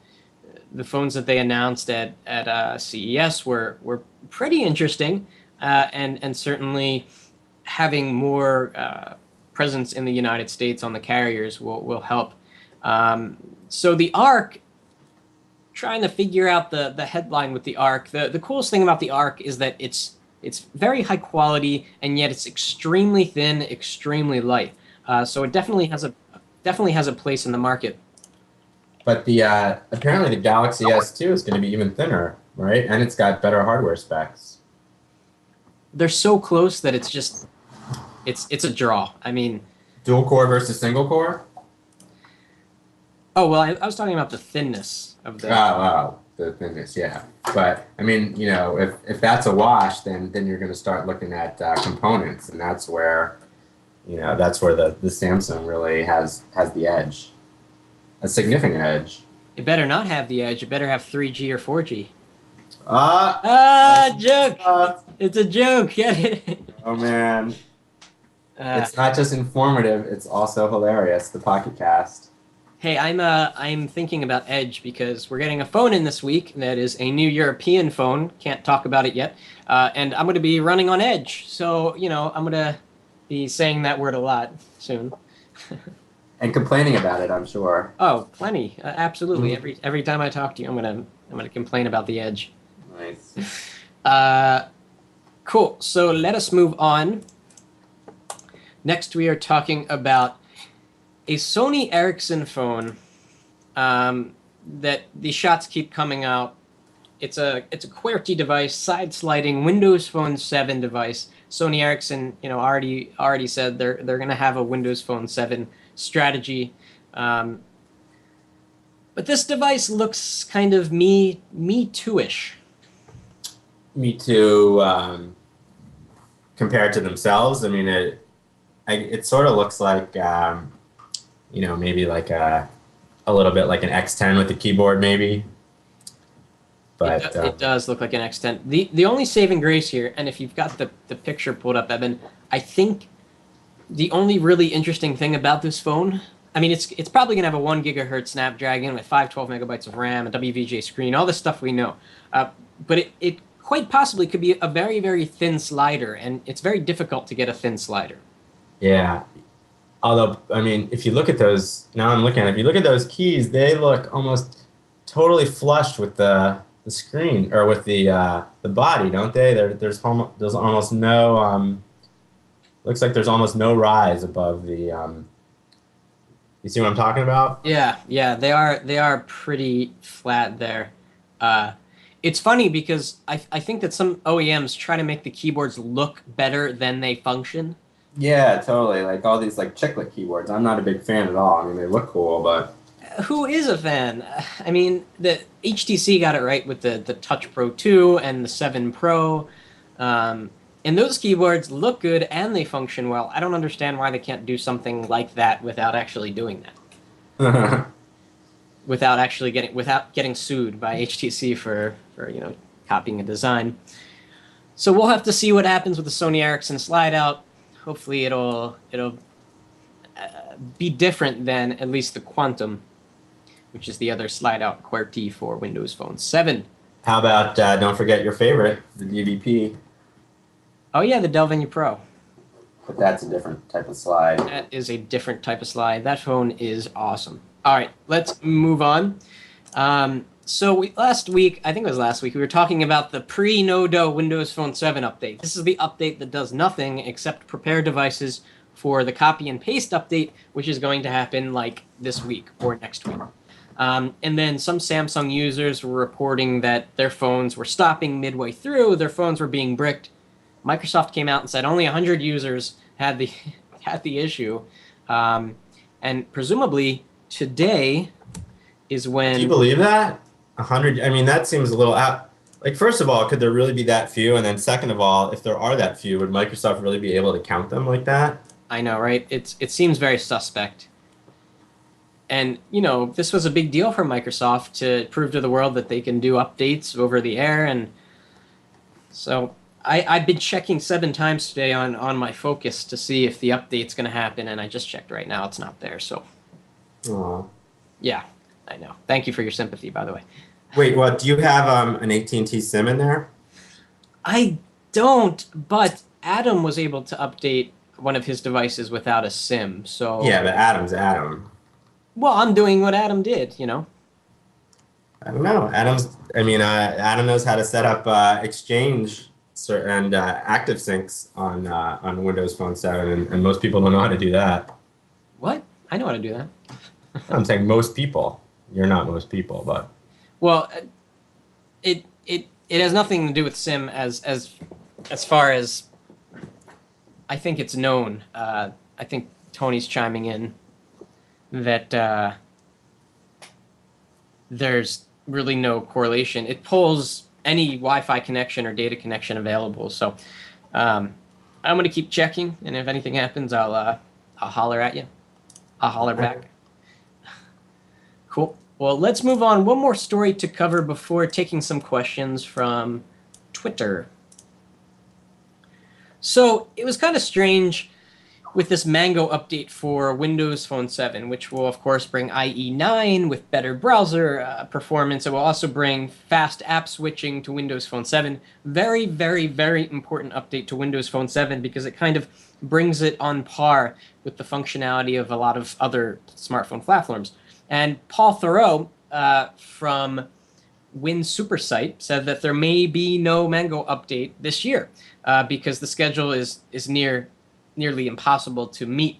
the phones that they announced at CES were pretty interesting, and certainly having more presence in the United States on the carriers will help. So the Arc, trying to figure out the headline with the Arc. The coolest thing about the Arc is that it's very high quality, and yet it's extremely thin, extremely light. So it definitely has a place in the market. But the apparently the Galaxy S2 is going to be even thinner, right? And it's got better hardware specs. They're so close that it's a draw. I mean, Dual core versus single core? oh well, I was talking about the thinness of Oh, the. wow, the thinness, yeah. But I mean, if that's a wash, then you're going to start looking at components, and that's where the Samsung really has the edge, a significant edge. It better not have the Edge. It better have 3G or 4G. That's Joke! uh, It's a joke. Get it? oh man. Uh, It's not just informative, it's also hilarious, the Pocket Cast. hey, I'm thinking about Edge because we're getting a phone in this week that is a new European phone. Can't talk about it yet. And I'm going to be running on Edge, so I'm going to be saying that word a lot soon. And complaining about it, I'm sure. Oh, plenty. Absolutely. Mhm. Every time I talk to you, I'm gonna complain about the Edge. Nice. Uh, cool. So let us move on. Next, we are talking about a Sony Ericsson phone that the shots keep coming out. It's a QWERTY device, side sliding Windows Phone 7 device. Sony Ericsson, already said they're gonna have a Windows Phone 7 strategy. Um, but this device looks kind of Me Too-ish. Me Too, compared to themselves. I mean, it sort of looks like, maybe like a little bit like an X10 with the keyboard, maybe. But It does look like an X10. The only saving grace here, and if you've got the picture pulled up, Evan, I think the only really interesting thing about this phone, I mean, it's probably gonna have a 1 GHz Snapdragon with 512 megabytes of RAM, a WVGA screen, all the stuff we know. But it quite possibly could be a very, very thin slider, and it's very difficult to get a thin slider. yeah, although, I mean, if you look at those, now I'm looking at it, if you look at those keys, they look almost totally flushed with the screen or with the body, don't they? There's almost no looks like there's almost no rise above the you see what I'm talking about? Yeah, they are pretty flat there. Uh, it's funny because I think that some OEMs try to make the keyboards look better than they function. Yeah, totally. Like all these like chiclet keyboards. I'm not a big fan at all. I mean, they look cool, but Who is a fan? I mean, the HTC got it right with the Touch Pro 2 and the 7 Pro. Um, and those keyboards look good and they function well. I don't understand why they can't do something like that without actually doing that. Without getting sued by HTC for copying a design. So we'll have to see what happens with the Sony Ericsson slide out. Hopefully it'll be different than at least the Quantum, which is the other slide out QWERTY for Windows Phone 7. How about don't forget your favorite, the DVP, Oh yeah, the Dell Venue Pro. but that's a different type of slide. That is a different type of slide. That phone is awesome. All right, let's move on. Last week, I think it was last week, we were talking about the pre-no-do Windows Phone 7 update. This is the update that does nothing except prepare devices for the copy and paste update, which is going to happen like this week or next week. And then some Samsung users were reporting that their phones were stopping midway through, their phones were being bricked. Microsoft came out and said only 100 users had the had the issue, and presumably today is when. Do you believe that? 100? I mean, that seems a little out. Like, first of all, could there really be that few? And then second of all, if there are that few, would Microsoft really be able to count them like that? I know, right? It seems very suspect. And this was a big deal for Microsoft to prove to the world that they can do updates over the air, and so I've been checking 7 times today on my Focus to see if the update's going to happen, and I just checked right now. It's not there, so Aw. yeah, I know. Thank you for your sympathy, by the way. Wait, what? Do you have an AT&T SIM in there? I don't, but Adam was able to update one of his devices without a SIM, so. Yeah, but Adam's Adam. Well, I'm doing what Adam did, I don't know. Adam knows how to set up Exchange and Active Syncs on Windows Phone 7, and most people don't know how to do that. What? I know how to do that. I'm saying most people. You're not most people, but Well, it has nothing to do with SIM as far as I think it's known. I think Tony's chiming in that there's really no correlation. It pulls any Wi-Fi connection or data connection available. So I'm going to keep checking, and if anything happens, I'll holler at you. I'll holler back. Cool. Well, let's move on. One more story to cover before taking some questions from Twitter. So it was kind of strange with this Mango update for Windows Phone 7, which will, of course, bring IE 9 with better browser performance. It will also bring fast app switching to Windows Phone 7. Very, very, very important update to Windows Phone 7 because it kind of brings it on par with the functionality of a lot of other smartphone platforms. And Paul Thoreau from Win Supersite said that there may be no Mango update this year because the schedule is nearly impossible to meet.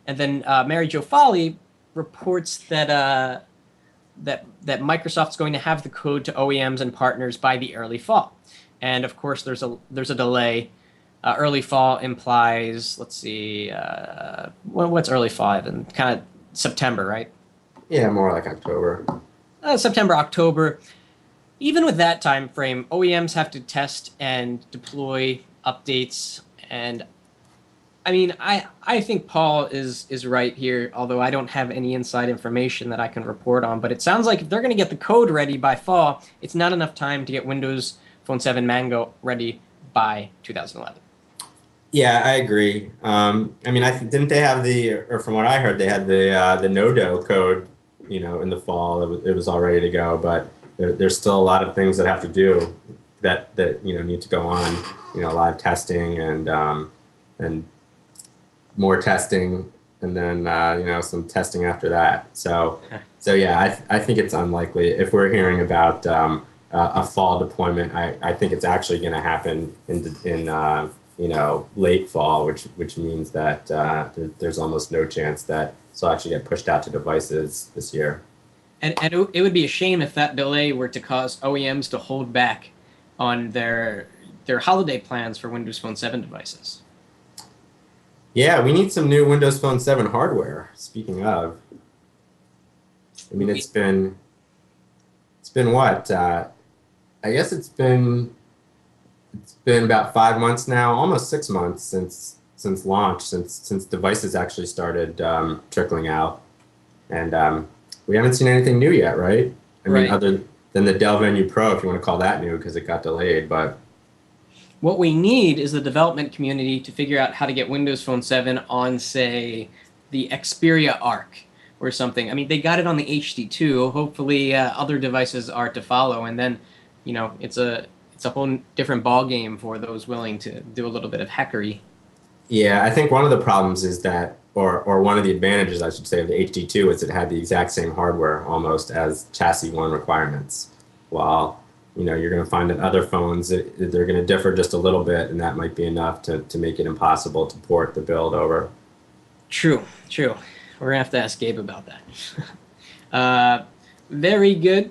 And then Mary Jo Foley reports that that Microsoft's going to have the code to OEMs and partners by the early fall. And of course, there's a delay. Early fall implies, let's see, what's early fall? And kind of September, right? Yeah, more like October. September, October. Even with that time frame, OEMs have to test and deploy updates. And I mean, I think Paul is right here, although I don't have any inside information that I can report on. But it sounds like if they're going to get the code ready by fall, it's not enough time to get Windows Phone 7 Mango ready by 2011. Yeah, I agree. I mean, didn't they have or from what I heard, they had the Nodo code, in the fall. It was all ready to go, but there's still a lot of things that have to do that need to go on. Live testing and more testing, and then some testing after that. So yeah, I think it's unlikely if we're hearing about a fall deployment. I think it's actually going to happen in late fall, which means that there's almost no chance that this will actually get pushed out to devices this year. And it would be a shame if that delay were to cause OEMs to hold back on their holiday plans for Windows Phone 7 devices. Yeah, we need some new Windows Phone 7 hardware. Speaking of, I mean, it's been what? I guess it's been about 5 months now, almost 6 months since launch, since devices actually started trickling out, and we haven't seen anything new yet, right? I mean, other than the Dell Venue Pro, if you want to call that new, because it got delayed. But what we need is the development community to figure out how to get Windows Phone 7 on, say, the Xperia Arc or something. I mean, they got it on the HD2. Hopefully, other devices are to follow, and then, it's a whole different ball game for those willing to do a little bit of hackery. Yeah, I think one of the problems is that, or one of the advantages, I should say, of the HD2 is it had the exact same hardware almost as Chassis 1 requirements. While, you're going to find that other phones, they're going to differ just a little bit, and that might be enough to make it impossible to port the build over. True. We're going to have to ask Gabe about that. Very good.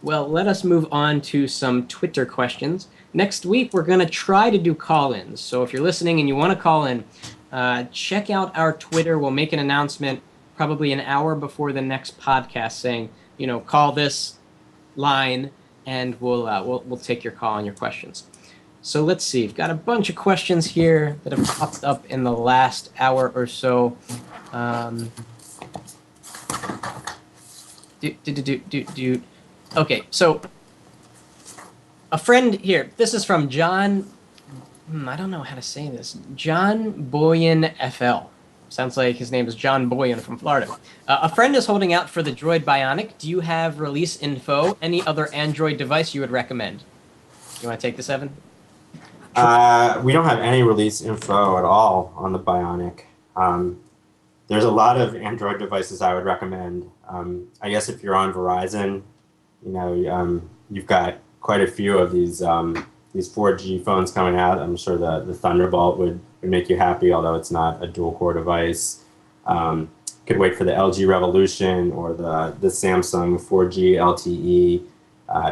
Well, let us move on to some Twitter questions. Next week, we're going to try to do call-ins. So if you're listening and you want to call in, check out our Twitter. We'll make an announcement probably an hour before the next podcast saying, call this line, and we'll take your call and your questions. So let's see. We've got a bunch of questions here that have popped up in the last hour or so. Okay, so a friend here. This is from John. I don't know how to say this. John Boyan FL. Sounds like his name is John Boyan from Florida. A friend is holding out for the Droid Bionic. Do you have release info? Any other Android device you would recommend? You want to take this, Evan? We don't have any release info at all on the Bionic. There's a lot of Android devices I would recommend. I guess if you're on Verizon, you've got quite a few of these 4G phones coming out. I'm sure the Thunderbolt would make you happy, although it's not a dual-core device. Could wait for the LG Revolution or the Samsung 4G LTE.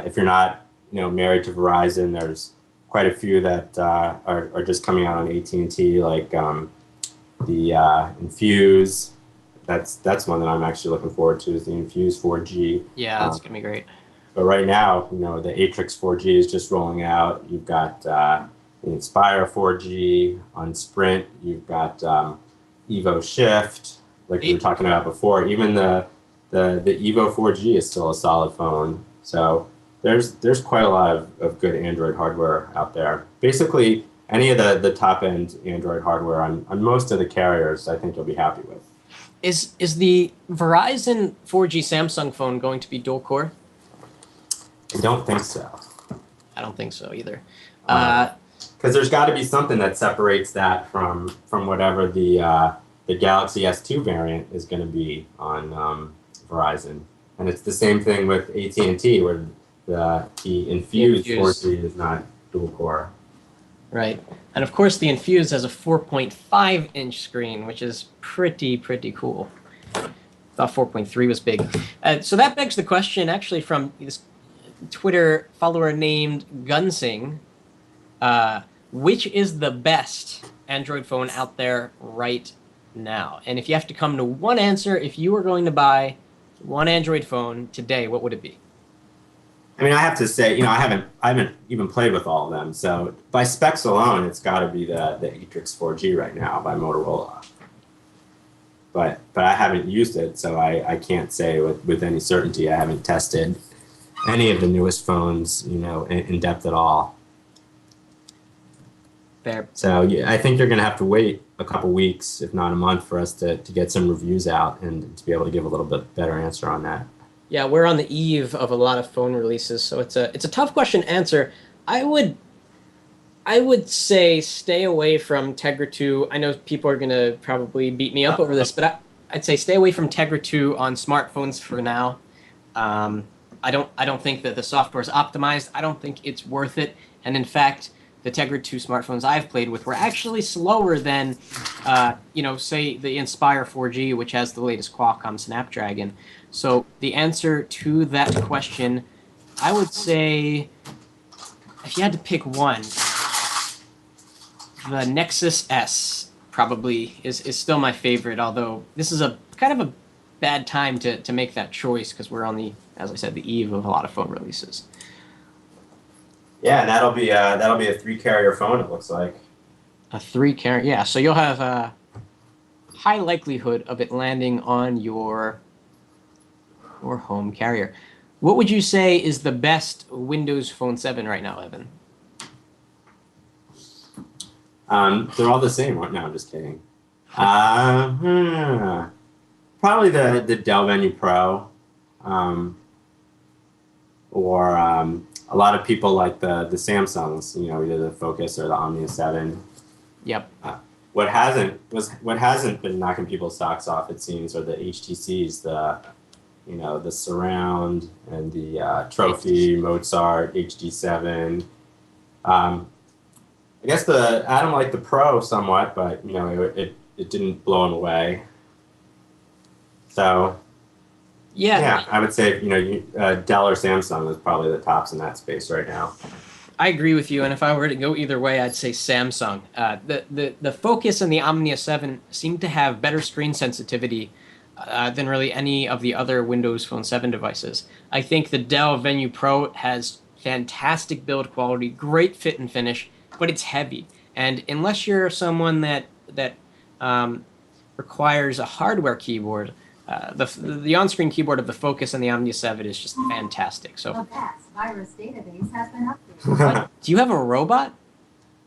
If you're not married to Verizon, there's quite a few that are just coming out on AT&T, like the Infuse. That's one that I'm actually looking forward to, is the Infuse 4G. Yeah, that's gonna be great. But right now, the Atrix 4G is just rolling out. You've got the Inspire 4G on Sprint. You've got Evo Shift, like we were talking about before. Even the the Evo 4G is still a solid phone. So there's quite a lot of good Android hardware out there. Basically, any of the top end Android hardware on most of the carriers, I think you'll be happy with. Is the Verizon 4G Samsung phone going to be dual core? I don't think so. I don't think so either. Because there's got to be something that separates that from whatever the Galaxy S2 variant is going to be on Verizon, and it's the same thing with AT&T, where the Infuse 4G is not dual core. Right, and of course the Infuse has a 4.5-inch screen, which is pretty cool. Thought 4.3 was big. So that begs the question, actually, from this Twitter follower named Gunsing. Which is the best Android phone out there right now? And if you have to come to one answer, if you were going to buy one Android phone today, what would it be? I mean, I have to say, I haven't even played with all of them. So by specs alone, it's got to be the Atrix 4G right now by Motorola. But I haven't used it, so I can't say with any certainty. I haven't tested any of the newest phones, in depth at all. Fair. So I think you're going to have to wait a couple weeks, if not a month, for us to get some reviews out and to be able to give a little bit better answer on that. Yeah, we're on the eve of a lot of phone releases, so it's a tough question to answer. I would say stay away from Tegra 2. I know people are going to probably beat me up over this, but I'd say stay away from Tegra 2 on smartphones for now. I don't think that the software is optimized. I don't think it's worth it. And in fact, the Tegra 2 smartphones I've played with were actually slower than, say the Inspire 4G, which has the latest Qualcomm Snapdragon. So the answer to that question, I would say, if you had to pick one, the Nexus S probably is still my favorite, although this is a kind of a bad time to make that choice because we're on the, as I said, the eve of a lot of phone releases. Yeah, and that'll be a 3-carrier phone, it looks like. A 3-carrier, yeah. So you'll have a high likelihood of it landing on your home carrier. What would you say is the best Windows Phone 7 right now, Evan? They're all the same. No, I'm just kidding. Probably the Dell Venue Pro, or a lot of people like the Samsungs. Either the Focus or the Omnia 7. Yep. What hasn't been knocking people's socks off, it seems, are the HTCs, the Surround and the Trophy, Mozart, HD7. I guess Adam liked the Pro somewhat, but it didn't blow him away. So yeah, I would say Dell or Samsung is probably the tops in that space right now. I agree with you, and if I were to go either way, I'd say Samsung. The Focus and the Omnia 7 seem to have better screen sensitivity than really any of the other Windows Phone 7 devices. I think the Dell Venue Pro has fantastic build quality, great fit and finish, but it's heavy. And unless you're someone that requires a hardware keyboard, the on-screen keyboard of the Focus and the Omnia 7 is just fantastic. So, The PATS virus database has been updated. what? Do you have a robot?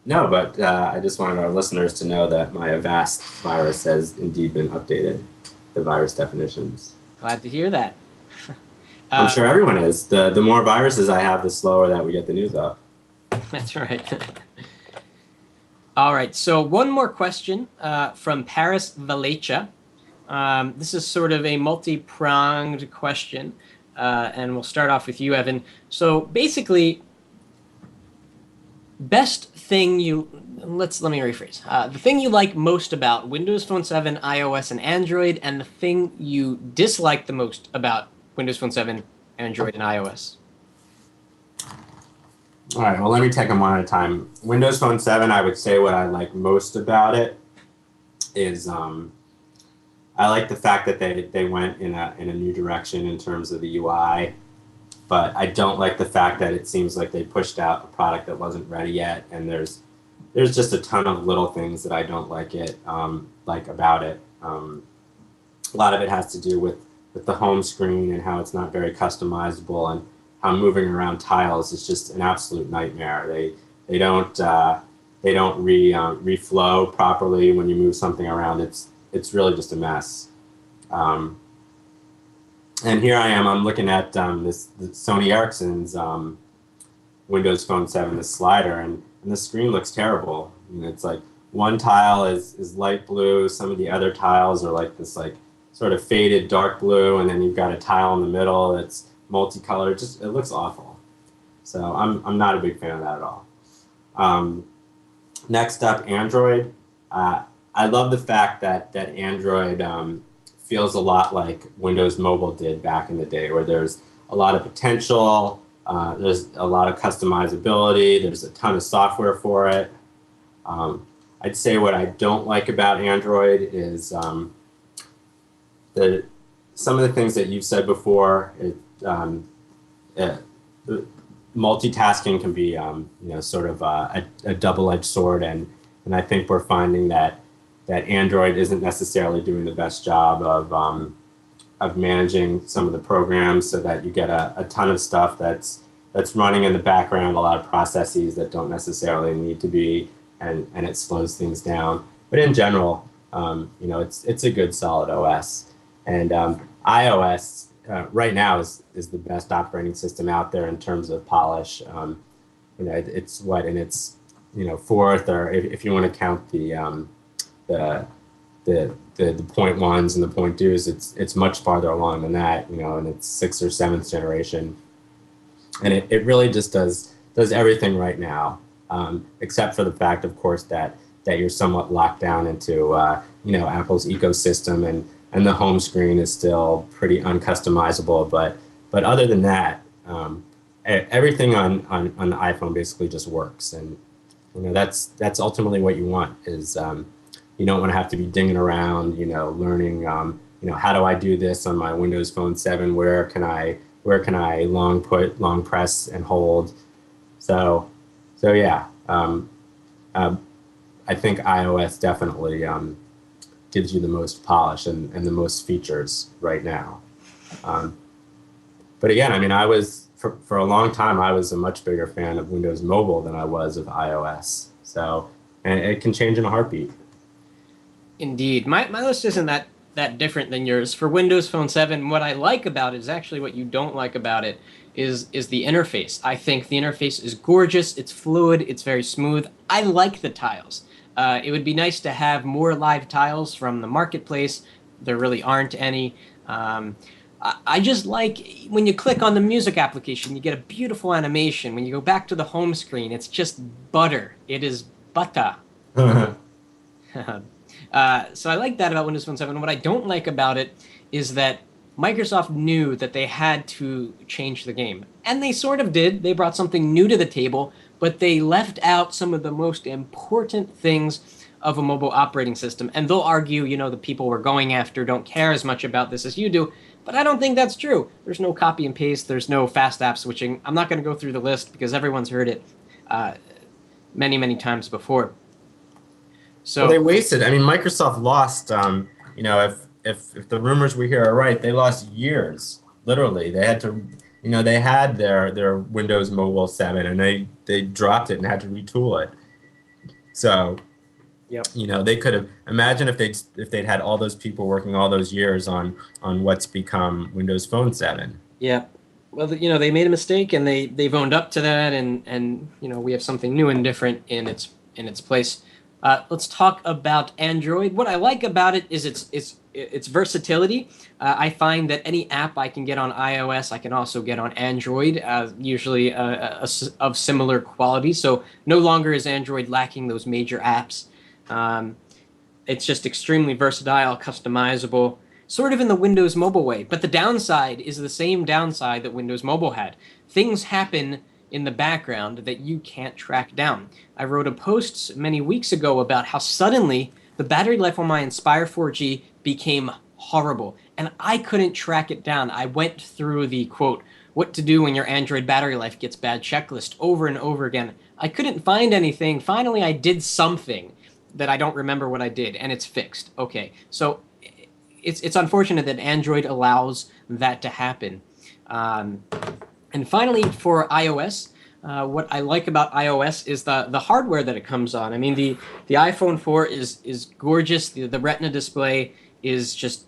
No, but I just wanted our listeners to know that my Avast virus has indeed been updated, the virus definitions. Glad to hear that. I'm sure everyone is. The more viruses I have, the slower that we get the news up. That's right. All right, so one more question from Paris Valecha. This is sort of a multi-pronged question, and we'll start off with you, Evan. So basically, let me rephrase. The thing you like most about Windows Phone 7, iOS, and Android, and the thing you dislike the most about Windows Phone 7, Android, and iOS. All right, well, let me take them one at a time. Windows Phone 7, I would say what I like most about it is I like the fact that they went in a new direction in terms of the UI, but I don't like the fact that it seems like they pushed out a product that wasn't ready yet, and there's just a ton of little things that I don't like about it. A lot of it has to do with the home screen and how it's not very customizable, and how moving around tiles is just an absolute nightmare. They don't reflow properly when you move something around. It's really just a mess. And here I am. I'm looking at this Sony Ericsson's Windows Phone 7, the slider, and the screen looks terrible. It's like one tile is light blue. Some of the other tiles are like this like sort of faded dark blue, and then you've got a tile in the middle that's multicolored. Just it looks awful. So I'm not a big fan of that at all. Next up, Android. I love the fact that Android feels a lot like Windows Mobile did back in the day, where there's a lot of potential, there's a lot of customizability, there's a ton of software for it. I'd say what I don't like about Android is some of the things that you've said before. Multitasking can be sort of a double-edged sword, and I think we're finding that Android isn't necessarily doing the best job of managing some of the programs, so that you get a ton of stuff that's running in the background, a lot of processes that don't necessarily need to be, and it slows things down. But in general, it's a good solid OS, and iOS right now is the best operating system out there in terms of polish. It's what in its fourth, or if you want to count the point ones and the point twos, it's much farther along than that, in its sixth or seventh generation, and it really just does everything right now, except for the fact, of course, that you're somewhat locked down into Apple's ecosystem, and the home screen is still pretty uncustomizable, but other than that, everything on the iPhone basically just works, and that's ultimately what you want. Is you don't want to have to be dinging around, learning, how do I do this on my Windows Phone 7? Where can I long press and hold? So yeah, I think iOS definitely gives you the most polish and the most features right now. But again, I was for a long time, I was a much bigger fan of Windows Mobile than I was of iOS. So, and it can change in a heartbeat. Indeed. My list isn't that different than yours. For Windows Phone 7, what I like about it is actually what you don't like about it is the interface. I think the interface is gorgeous, it's fluid, it's very smooth. I like the tiles. It would be nice to have more live tiles from the marketplace. There really aren't any. I just like when you click on the music application, you get a beautiful animation. When you go back to the home screen, it's just butter. It is butter. So I like that about Windows Phone 7. What I don't like about it is that Microsoft knew that they had to change the game. And they sort of did. They brought something new to the table, but they left out some of the most important things of a mobile operating system. And they'll argue, the people we're going after don't care as much about this as you do. But I don't think that's true. There's no copy and paste. There's no fast app switching. I'm not going to go through the list because everyone's heard it many, many times before. So Well, they wasted. Microsoft lost. If the rumors we hear are right, they lost years. Literally, they had to. They had their Windows Mobile 7, and they dropped it and had to retool it. So, yep. They could have. Imagine if they'd had all those people working all those years on what's become Windows Phone 7. Yeah. Well, they made a mistake, and they've owned up to that, and we have something new and different in its place. Let's talk about Android. What I like about it is its versatility. I find that any app I can get on iOS, I can also get on Android, usually of similar quality. So no longer is Android lacking those major apps. It's just extremely versatile, customizable, sort of in the Windows Mobile way. But the downside is the same downside that Windows Mobile had. Things happen in the background that you can't track down. I wrote a post many weeks ago about how suddenly the battery life on my Inspire 4G became horrible, and I couldn't track it down. I went through the, quote, what to do when your Android battery life gets bad checklist over and over again. I couldn't find anything. Finally, I did something that I don't remember what I did, and it's fixed. Okay, so it's unfortunate that Android allows that to happen. And finally, for iOS, what I like about iOS is the hardware that it comes on. I mean, the iPhone 4 is gorgeous. The Retina display is just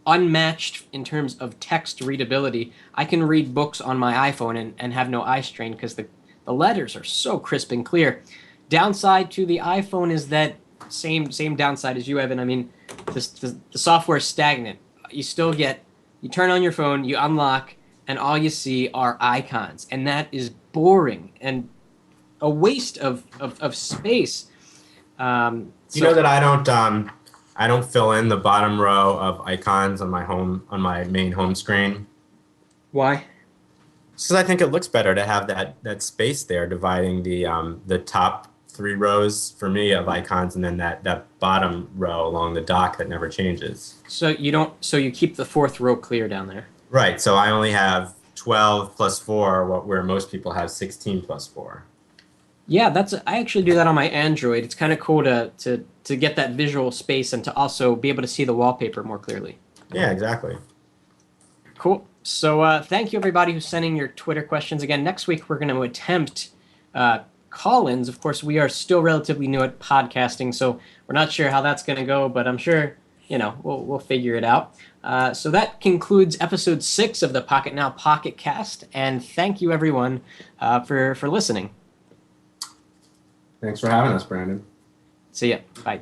unmatched in terms of text readability. I can read books on my iPhone and have no eye strain because the letters are so crisp and clear. Downside to the iPhone is that same downside as you, Evan. I mean, the software is stagnant. You turn on your phone, you unlock, and all you see are icons, and that is boring and a waste of space. You know that I don't fill in the bottom row of icons on my main home screen. Why? Because I think it looks better to have that space there dividing the top 3 rows for me of icons, and then that bottom row along the dock that never changes. So you keep the 4th row clear down there. Right. So I only have 12 plus 4, where most people have 16 plus 4. Yeah, I actually do that on my Android. It's kind of cool to get that visual space and to also be able to see the wallpaper more clearly. Yeah, exactly. Cool. So thank you, everybody who's sending your Twitter questions. Again, next week we're going to attempt call-ins. Of course, we are still relatively new at podcasting, so we're not sure how that's going to go, but I'm sure, we'll figure it out. So that concludes episode 6 of the Pocketnow PocketCast, and thank you, everyone, for listening. Thanks for having us, Brandon. See ya. Bye.